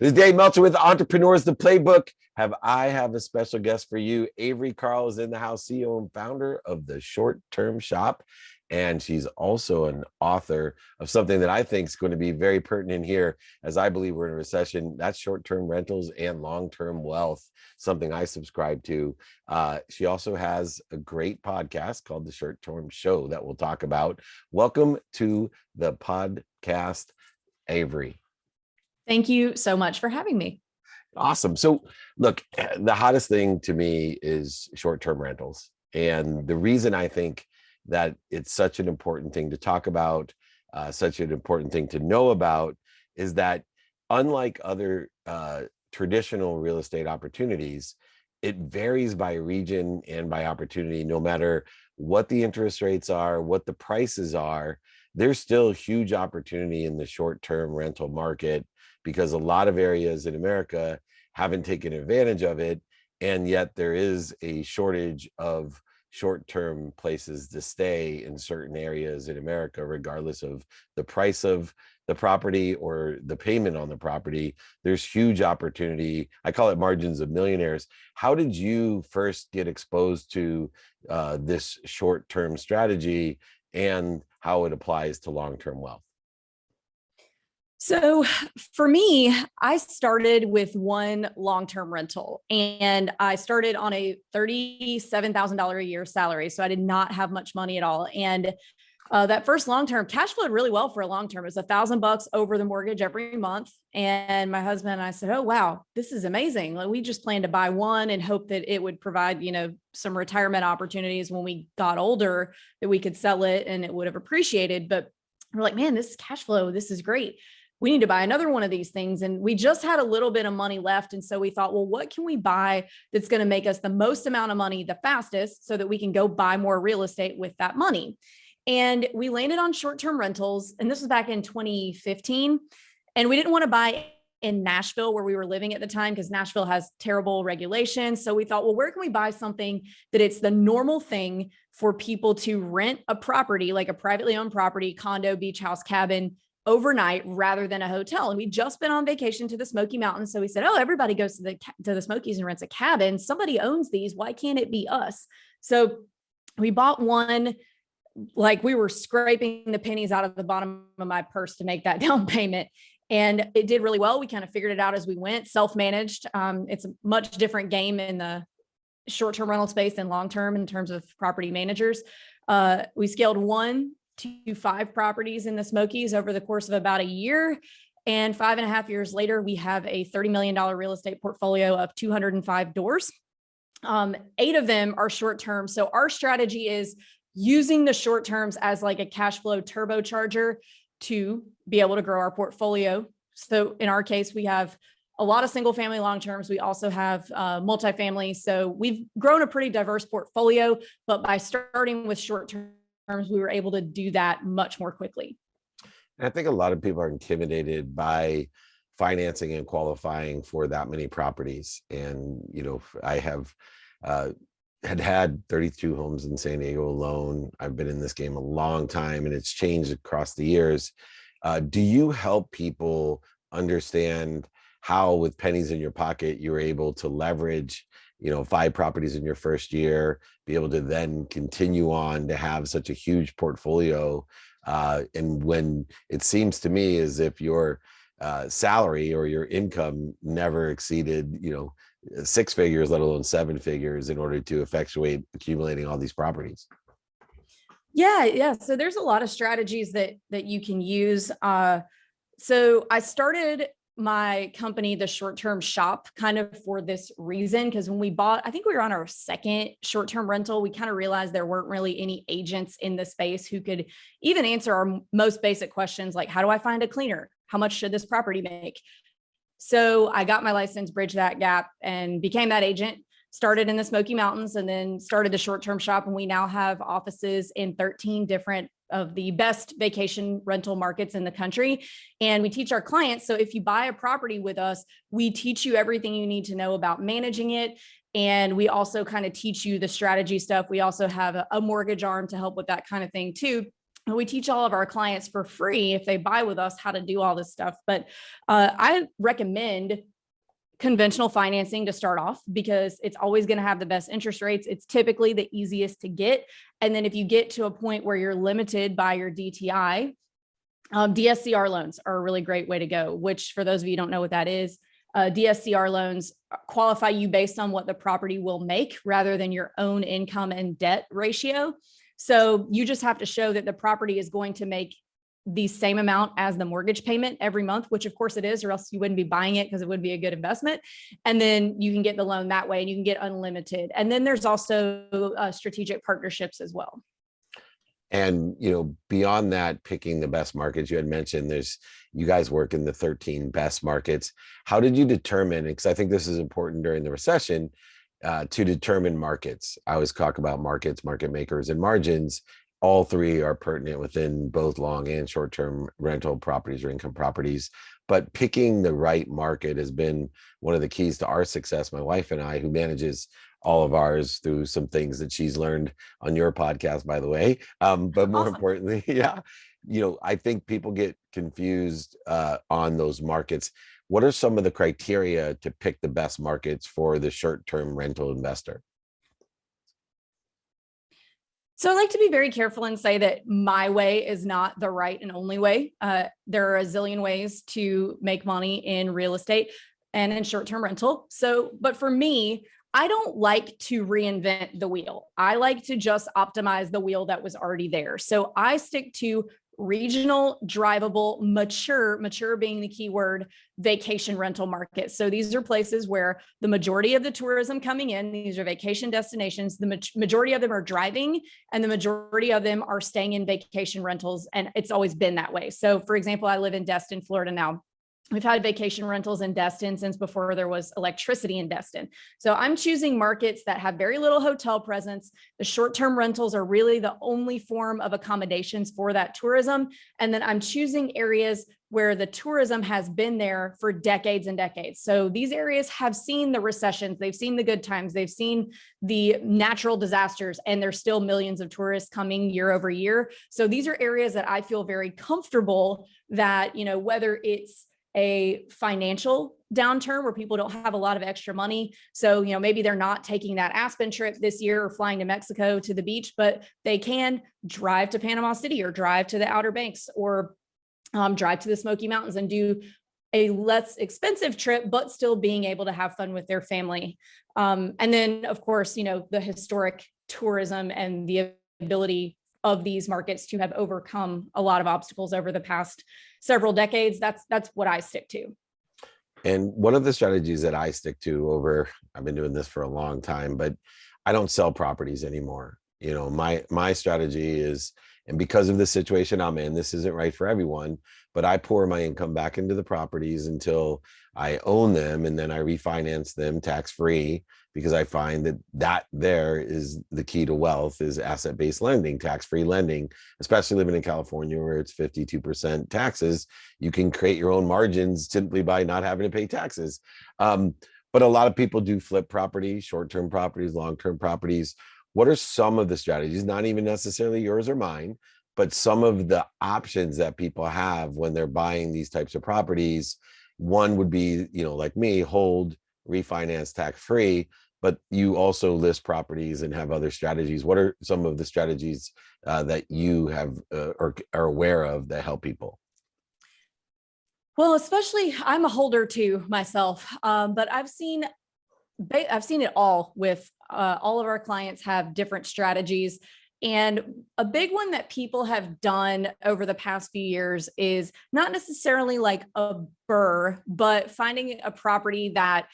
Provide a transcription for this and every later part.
This is Dave Meltzer with Entrepreneurs, the Playbook. I have a special guest for you. Avery Carl is in the house, CEO and founder of the Short Term Shop. And she's also an author of something that I think is going to be very pertinent here, as I believe we're in a recession. That's short-term rentals and long-term wealth, something I subscribe to. She also has a great podcast called The Short Term Show that we'll talk about. Welcome to the podcast, Avery. Thank you so much for having me. Awesome. So look, the hottest thing to me is short-term rentals. And the reason I think that it's such an important thing to talk about, such an important thing to know about, is that unlike other traditional real estate opportunities, it varies by region and by opportunity. No matter what the interest rates are, what the prices are, there's still huge opportunity in the short-term rental market, because a lot of areas in America haven't taken advantage of it. And yet there is a shortage of short-term places to stay in certain areas in America, regardless of the price of the property or the payment on the property. There's huge opportunity. I call it margins of millionaires. How did you first get exposed to this short-term strategy and how it applies to long-term wealth? So for me, I started with one long-term rental, and I started on a $37,000 a year salary. So I did not have much money at all. And that first long-term cash flowed really well for a long-term. It was $1,000 over the mortgage every month. And my husband and I said, "Oh, wow, this is amazing." Like, we just planned to buy one and hope that it would provide, some retirement opportunities when we got older, that we could sell it and it would have appreciated. But we're like, man, this is cash flow. This is great. We need to buy another one of these things. And we just had a little bit of money left. And so we thought, well, what can we buy that's going to make us the most amount of money the fastest, so that we can go buy more real estate with that money? And we landed on short-term rentals. And this was back in 2015. And we didn't want to buy in Nashville, where we were living at the time, because Nashville has terrible regulations. So we thought, well, where can we buy something that it's the normal thing for people to rent a property, like a privately owned property, condo, beach house, cabin, overnight, rather than a hotel? And we'd just been on vacation to the Smoky Mountains. So we said, oh, everybody goes to the Smokies and rents a cabin. Somebody owns these. Why can't it be us? So we bought one. Like, we were scraping the pennies out of the bottom of my purse to make that down payment. And it did really well. We kind of figured it out as we went, self-managed. It's a much different game in the short-term rental space than long-term in terms of property managers. We scaled 1 to 5 properties in the Smokies over the course of about a year. And 5.5 years later, we have a $30 million real estate portfolio of 205 doors. 8 of them are short-term. So our strategy is using the short terms as like a cash flow turbocharger to be able to grow our portfolio. So in our case, we have a lot of single family long terms. We also have multifamily. So we've grown a pretty diverse portfolio, but by starting with short terms, we were able to do that much more quickly. I think a lot of people are intimidated by financing and qualifying for that many properties. And, I have had 32 homes in San Diego alone. I've been in this game a long time, and it's changed across the years. Do you help people understand how, with pennies in your pocket, you were able to leverage, 5 properties in your first year, be able to then continue on to have such a huge portfolio? And when it seems to me as if your salary or your income never exceeded, 6 figures, let alone 7 figures, in order to effectuate accumulating all these properties. Yeah. So there's a lot of strategies that you can use. So I started my company, the Short Term Shop, kind of for this reason, because when we bought, I think we were on our second short-term rental, we kind of realized there weren't really any agents in the space who could even answer our most basic questions, like, how do I find a cleaner? How much should this property make? So I got my license, bridged that gap, and became that agent. Started in the Smoky Mountains, and then started the Short-Term Shop. And we now have offices in 13 different of the best vacation rental markets in the country. And we teach our clients. So if you buy a property with us, we teach you everything you need to know about managing it. And we also kind of teach you the strategy stuff. We also have a mortgage arm to help with that kind of thing too. we teach all of our clients for free if they buy with us how to do all this stuff. But I recommend conventional financing to start off because it's always going to have the best interest rates. It's typically the easiest to get. And then if you get to a point where you're limited by your DTI, DSCR loans are a really great way to go, which for those of you who don't know what that is, DSCR loans qualify you based on what the property will make rather than your own income and debt ratio. So you just have to show that the property is going to make the same amount as the mortgage payment every month, which of course it is, or else you wouldn't be buying it because it would be a good investment. And then you can get the loan that way and you can get unlimited. And then there's also strategic partnerships as well. And, beyond that, picking the best markets, you had mentioned you guys work in the 13 best markets. How did you determine, because I think this is important during the recession, to determine markets? I always talk about markets, market makers, and margins. All three are pertinent within both long and short-term rental properties or income properties. But picking the right market has been one of the keys to our success. My wife and I, who manages all of ours through some things that she's learned on your podcast, by the way. But more importantly, I think people get confused on those markets. What are some of the criteria to pick the best markets for the short-term rental investor? So I like to be very careful and say that my way is not the right and only way. There are a zillion ways to make money in real estate and in short-term rental. But for me, I don't like to reinvent the wheel. I like to just optimize the wheel that was already there. So I stick to regional, drivable, mature being the key word, vacation rental markets. So these are places where the majority of the tourism coming in, these are vacation destinations, the majority of them are driving and the majority of them are staying in vacation rentals. And it's always been that way. So for example, I live in Destin, Florida now. We've had vacation rentals in Destin since before there was electricity in Destin. So I'm choosing markets that have very little hotel presence. The short-term rentals are really the only form of accommodations for that tourism. And then I'm choosing areas where the tourism has been there for decades and decades. So these areas have seen the recessions, they've seen the good times, they've seen the natural disasters, and there's still millions of tourists coming year over year. So these are areas that I feel very comfortable that, whether it's a financial downturn where people don't have a lot of extra money. So, maybe they're not taking that Aspen trip this year or flying to Mexico to the beach, but they can drive to Panama City or drive to the Outer Banks or drive to the Smoky Mountains and do a less expensive trip, but still being able to have fun with their family. And then, of course, the historic tourism and the ability of these markets to have overcome a lot of obstacles over the past several decades. That's what I stick to. And one of the strategies that I stick to I've been doing this for a long time, but I don't sell properties anymore. My strategy is, and because of the situation I'm in, this isn't right for everyone, but I pour my income back into the properties until I own them, and then I refinance them tax-free, because I find that there is the key to wealth, is asset-based lending, tax-free lending, especially living in California where it's 52% taxes. You can create your own margins simply by not having to pay taxes. But a lot of people do flip properties, short-term properties, long-term properties. What are some of the strategies, not even necessarily yours or mine, but some of the options that people have when they're buying these types of properties? One would be, like me, hold, refinance tax-free, but you also list properties and have other strategies. What are some of the strategies that you have or are aware of that help people? Well, especially I'm a holder too myself, but I've seen it all with all of our clients have different strategies. And a big one that people have done over the past few years is not necessarily like a BRRRR, but finding a property that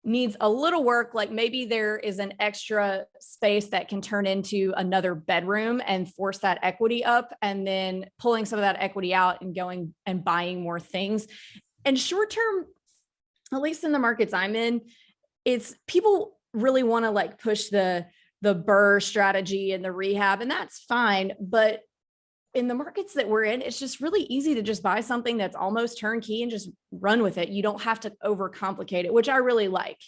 needs a little work. Like maybe there is an extra space that can turn into another bedroom and force that equity up, and then pulling some of that equity out and going and buying more things. And short term, at least in the markets I'm in, it's people really want to like push the BRRRR strategy and the rehab, and that's fine. But in the markets that we're in, it's just really easy to just buy something that's almost turnkey and just run with it. You don't have to overcomplicate it, which I really like.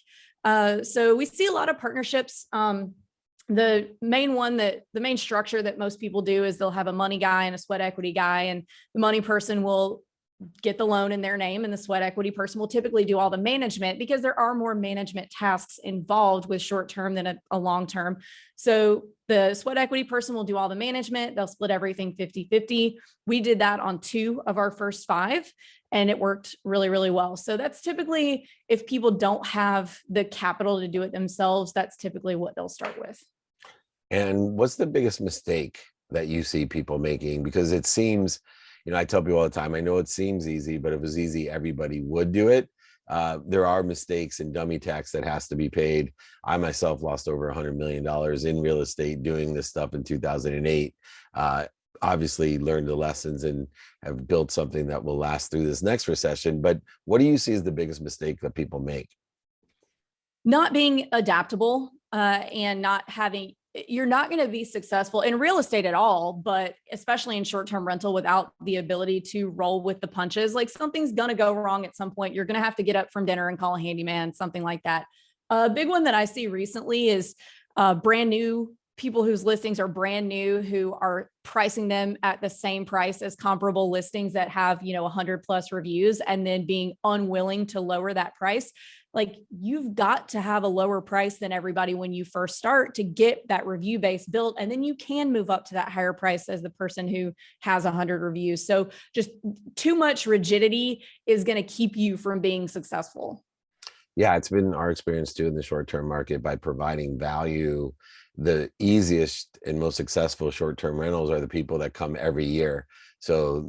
So we see a lot of partnerships The main structure that most people do is they'll have a money guy and a sweat equity guy, and the money person will get the loan in their name, and the sweat equity person will typically do all the management, because there are more management tasks involved with short term than a long term. So the sweat equity person will do all the management. They'll split everything 50-50. We did that on 2 of our first 5, and it worked really, really well. So that's typically, if people don't have the capital to do it themselves, that's typically what they'll start with. And what's the biggest mistake that you see people making? Because it seems, I tell people all the time, I know it seems easy, but if it was easy, everybody would do it. There are mistakes and dummy tax that has to be paid. I myself lost over $100 million in real estate doing this stuff in 2008. Obviously learned the lessons and have built something that will last through this next recession. But what do you see as the biggest mistake that people make? Not being adaptable, and not having, you're not going to be successful in real estate at all, but especially in short-term rental, without the ability to roll with the punches. Like, something's going to go wrong at some point. You're going to have to get up from dinner and call a handyman, something like that. A big one that I see recently is brand new people whose listings are brand new, who are pricing them at the same price as comparable listings that have, 100+ reviews, and then being unwilling to lower that price. Like, you've got to have a lower price than everybody when you first start to get that review base built. And then you can move up to that higher price as the person who has 100 reviews. So just too much rigidity is going to keep you from being successful. Yeah, it's been our experience too in the short-term market. By providing value, the easiest and most successful short-term rentals are the people that come every year. So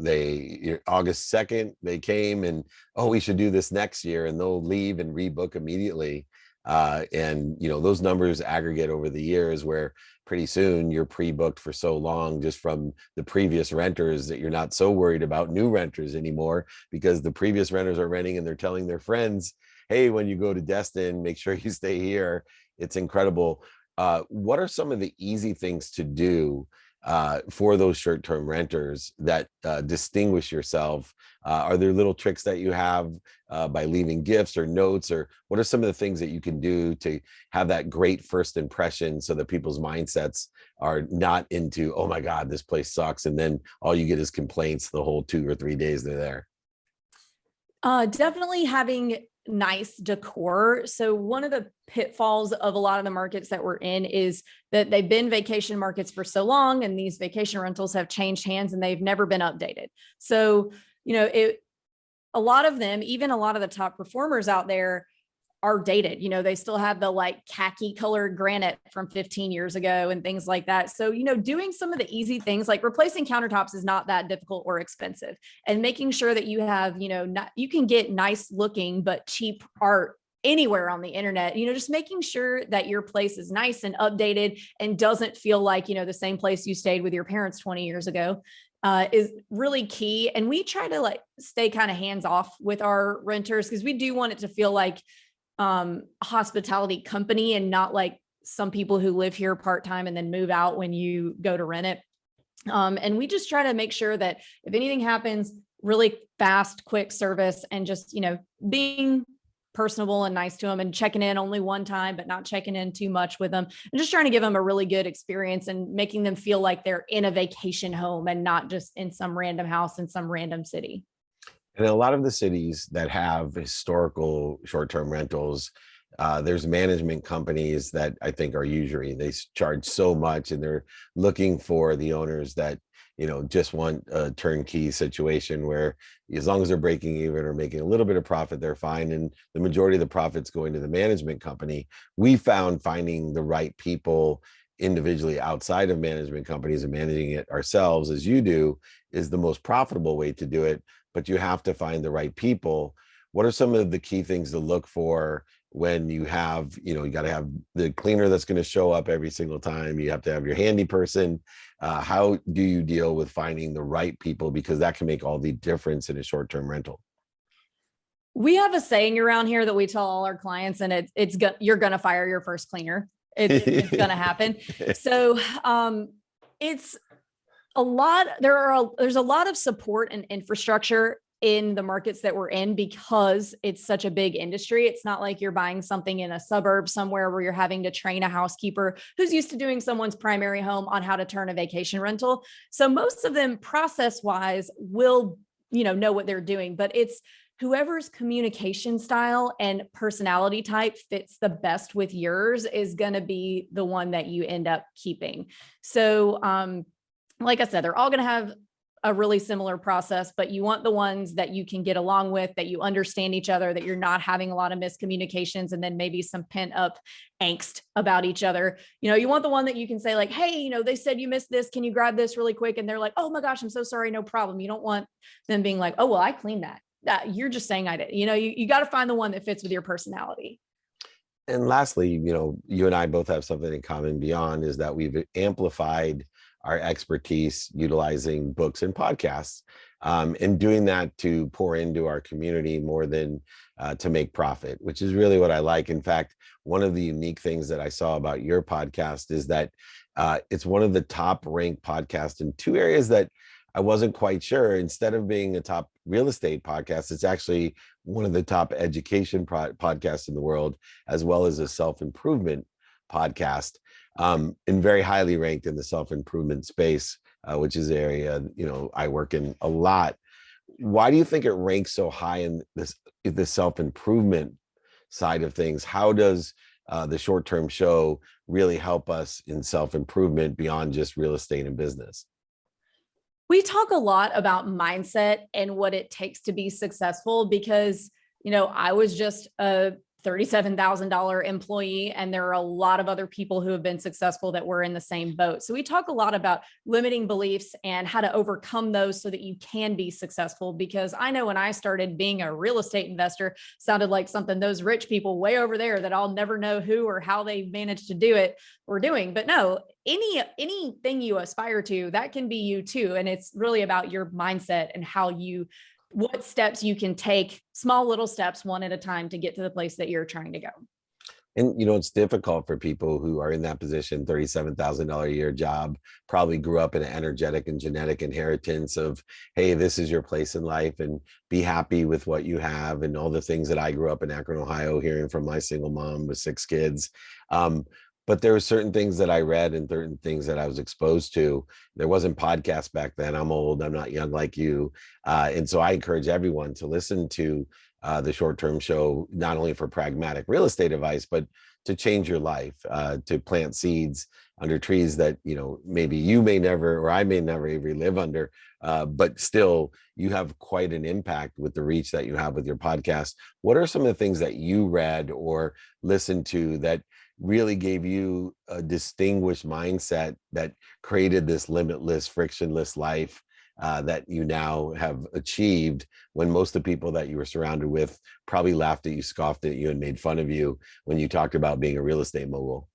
August 2nd, they came and, oh, we should do this next year, and they'll leave and rebook immediately. And those numbers aggregate over the years, where pretty soon you're pre-booked for so long just from the previous renters that you're not so worried about new renters anymore, because the previous renters are renting and they're telling their friends, hey, when you go to Destin, make sure you stay here. It's incredible. What are some of the easy things to do for those short-term renters that distinguish yourself? Are there little tricks that you have by leaving gifts or notes, or what are some of the things that you can do to have that great first impression, so that people's mindsets are not into, oh my God, this place sucks, and then all you get is complaints the whole 2 or 3 days they're there? Definitely having nice decor. So one of the pitfalls of a lot of the markets that we're in is that they've been vacation markets for so long, and these vacation rentals have changed hands and they've never been updated. So, a lot of them, even a lot of the top performers out there, are dated. They still have the like khaki colored granite from 15 years ago and things like that. So, doing some of the easy things like replacing countertops is not that difficult or expensive, and making sure that you have, you can get nice looking but cheap art anywhere on the internet, just making sure that your place is nice and updated and doesn't feel like, the same place you stayed with your parents 20 years ago. Is really key. And we try to stay kind of hands off with our renters, because we do want it to feel like hospitality company, and not like some people who live here part-time and then move out when you go to rent it. And we just try to make sure that if anything happens, really fast, quick service, and just, being personable and nice to them, and checking in only one time, but not checking in too much with them, and just trying to give them a really good experience and making them feel like they're in a vacation home and not just in some random house in some random city. And a lot of the cities that have historical short-term rentals, there's management companies that I think are usury. They charge so much, and they're looking for the owners that, just want a turnkey situation where, as long as they're breaking even or making a little bit of profit, they're fine. And the majority of the profits going to the management company. We found finding the right people individually outside of management companies and managing it ourselves, as you do, is the most profitable way to do it. But you have to find the right people. What are some of the key things to look for when you have, you got to have the cleaner that's going to show up every single time. You have to have your handy person. How do you deal with finding the right people? Because that can make all the difference in a short-term rental. We have a saying around here that we tell all our clients, and you're going to fire your first cleaner. It's going to happen. So it's a lot. There's a lot of support and infrastructure in the markets that we're in because it's such a big industry. It's not like you're buying something in a suburb somewhere where you're having to train a housekeeper who's used to doing someone's primary home on how to turn a vacation rental. So most of them process wise will, know what they're doing, but it's whoever's communication style and personality type fits the best with yours is going to be the one that you end up keeping. So, like I said, they're all going to have a really similar process, but you want the ones that you can get along with, that you understand each other, that you're not having a lot of miscommunications and then maybe some pent up angst about each other. You want the one that you can say like, hey, they said you missed this. Can you grab this really quick? And they're like, oh my gosh, I'm so sorry. No problem. You don't want them being like, oh, well, I cleaned that. You're just saying I did. You got to find the one that fits with your personality. And lastly, you and I both have something in common beyond is that we've amplified our expertise utilizing books and podcasts, and doing that to pour into our community more than to make profit, which is really what I like. In fact, one of the unique things that I saw about your podcast is that it's one of the top ranked podcasts in two areas that I wasn't quite sure. Instead of being a top real estate podcast, it's actually one of the top education podcasts in the world, as well as a self-improvement podcast, and very highly ranked in the self-improvement space, which is the area I work in a lot. Why do you think it ranks so high in the self-improvement side of things? How does the short-term show really help us in self-improvement beyond just real estate and business? We talk a lot about mindset and what it takes to be successful because, I was just a $37,000 employee and there are a lot of other people who have been successful that were in the same boat. So we talk a lot about limiting beliefs and how to overcome those so that you can be successful. Because I know when I started being a real estate investor, sounded like something those rich people way over there that I'll never know who or how they managed to do it were doing. But no, anything you aspire to, that can be you too. And it's really about your mindset and what steps you can take, small little steps, one at a time to get to the place that you're trying to go. And it's difficult for people who are in that position, $37,000 a year job, probably grew up in an energetic and genetic inheritance of, hey, this is your place in life and be happy with what you have, and all the things that I grew up in Akron, Ohio, hearing from my single mom with 6 kids. But there were certain things that I read and certain things that I was exposed to. There wasn't podcasts back then. I'm old. I'm not young like you. And so I encourage everyone to listen to the short-term show, not only for pragmatic real estate advice, but to change your life, to plant seeds under trees that, maybe you may never, or I may never even live under, but still you have quite an impact with the reach that you have with your podcast. What are some of the things that you read or listened to that really gave you a distinguished mindset that created this limitless, frictionless life that you now have achieved, when most of the people that you were surrounded with probably laughed at you, scoffed at you, and made fun of you when you talked about being a real estate mogul?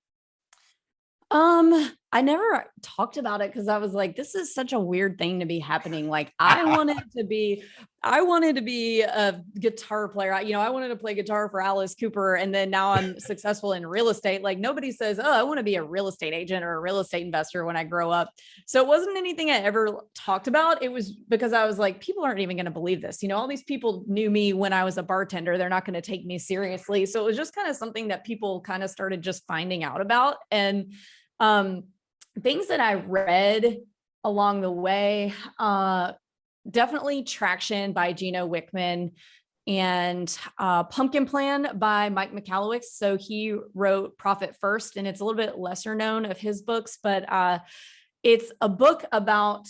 I never talked about it because I was like, this is such a weird thing to be happening. Like I wanted to be a guitar player. I wanted to play guitar for Alice Cooper. And then now I'm successful in real estate. Like nobody says, oh, I want to be a real estate agent or a real estate investor when I grow up. So it wasn't anything I ever talked about. It was because I was like, people aren't even going to believe this. All these people knew me when I was a bartender. They're not going to take me seriously. So it was just kind of something that people kind of started just finding out about. And things that I read along the way, definitely Traction by Gino Wickman and Pumpkin Plan by Mike Michalowicz. So he wrote Profit First, and it's a little bit lesser known of his books, but it's a book about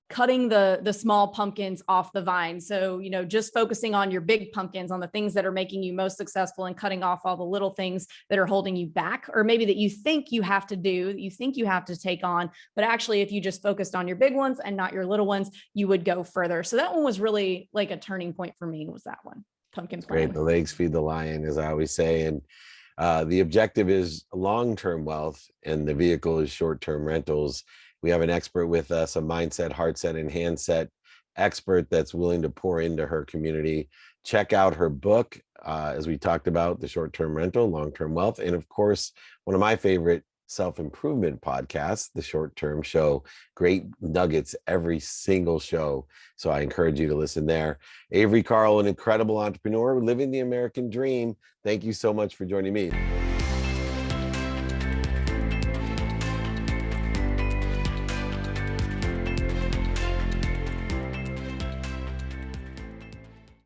cutting the small pumpkins off the vine. So, just focusing on your big pumpkins, on the things that are making you most successful, and cutting off all the little things that are holding you back, or maybe that you think you have to do, that you think you have to take on. But actually, if you just focused on your big ones and not your little ones, you would go further. So that one was really like a turning point for me, was that one, Pumpkin Plan. Great. The legs feed the lion, as I always say. And the objective is long-term wealth and the vehicle is short-term rentals. We have an expert with us, a mindset, heart set, and handset expert that's willing to pour into her community. Check out her book, as we talked about, The Short-Term Rental, Long-Term Wealth. And of course, one of my favorite self-improvement podcast, the Short Term Show. Great nuggets every single show. So I encourage you to listen there. Avery Carl, an incredible entrepreneur living the American dream. Thank you so much for joining me.